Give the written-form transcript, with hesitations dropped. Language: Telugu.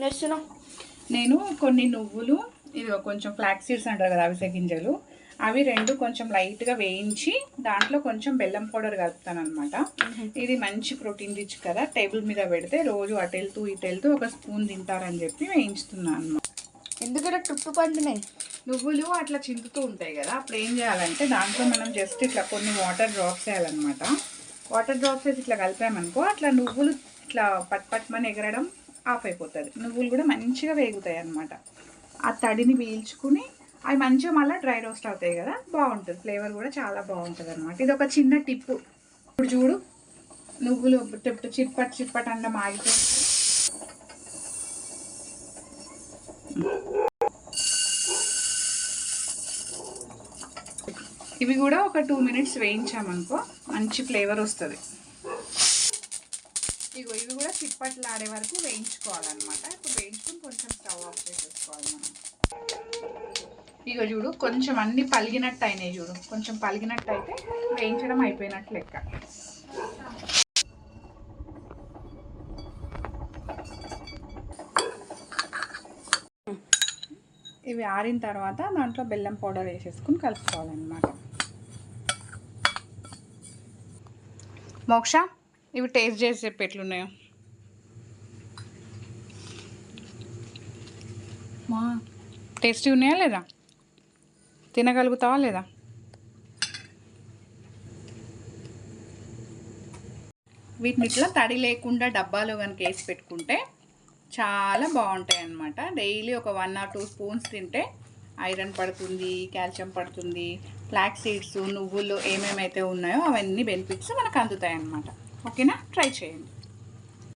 చేస్తున్నావు? నేను కొన్ని నువ్వులు, ఇది కొంచెం ఫ్లాక్స్ సీడ్స్ అంటారు కదా, అవిసె గింజలు, అవి రెండు కొంచెం లైట్గా వేయించి దాంట్లో కొంచెం బెల్లం పౌడర్ కలుపుతాను అనమాట. ఇది మంచి ప్రోటీన్ రిచ్ కదా, టేబుల్ మీద పెడితే రోజు అటు వెళ్తూ ఇటు వెళ్తూ ఒక స్పూన్ తింటారని చెప్పి వేయించుతున్నాను అనమాట. ఎందుకంటే టుప్పు పండున్నాయి నువ్వులు అట్లా చిందుతూ ఉంటాయి కదా, అప్పుడు ఏం చేయాలంటే దాంట్లో మనం జస్ట్ ఇట్లా కొన్ని వాటర్ డ్రాప్స్ వేయాలన్నమాట. వాటర్ డ్రాప్స్ వేసి ఇట్లా కలిపామనుకో అట్లా నువ్వులు ఇట్లా పట్మని ఎగరడం ఆఫ్ అయిపోతుంది. నువ్వులు కూడా మంచిగా వేగుతాయి అన్నమాట. ఆ తడిని పీల్చుకుని అవి మంచిగా మళ్ళీ డ్రై రోస్ట్ అవుతాయి కదా, బాగుంటుంది. ఫ్లేవర్ కూడా చాలా బాగుంటుంది అనమాట. ఇది ఒక చిన్న టిప్పు. ఇప్పుడు చూడు, నువ్వులు చిప్పట్ అండ మాగిపోయి ఇవి కూడా ఒక 2 మినిట్స్ వేయించామనుకో మంచి ఫ్లేవర్ వస్తుంది. ఇవి కూడా చిప్పట్లు ఆడే వరకు వేయించుకోవాలన్నమాట. ఇప్పుడు వేయించుకుని కొంచెం స్టవ్ ఆఫ్ చేసేసుకోవాలి మనం. చూడు, కొంచెం అన్ని పలిగినట్టు అయినాయి. చూడు, కొంచెం పలిగినట్టు అయితే వేయించడం అయిపోయినట్టు లెక్క. ఇవి ఆరిన తర్వాత దాంట్లో బెల్లం పౌడర్ వేసేసుకుని కలుపుకోవాలన్నమాట. మోక్ష, ఇవి టేస్ట్ చేసి చెప్పి ఎట్లున్నాయో. టేస్టీ ఉన్నాయా లేదా? తినగలుగుతావా లేదా? వీటిని ఇట్లా తడి లేకుండా డబ్బాలో కనుక వేసి పెట్టుకుంటే చాలా బాగుంటాయి అన్నమాట. డైలీ ఒక 1 or 2 స్పూన్స్ తింటే ఐరన్ పడుతుంది, కాల్షియం పడుతుంది. ఫ్లాక్స్ సీడ్స్, నువ్వులు ఏమేమైతే ఉన్నాయో అవన్నీ బెనిఫిట్స్ మనకు అందుతాయి అన్నమాట. ఓకేనా? ట్రై చేయండి.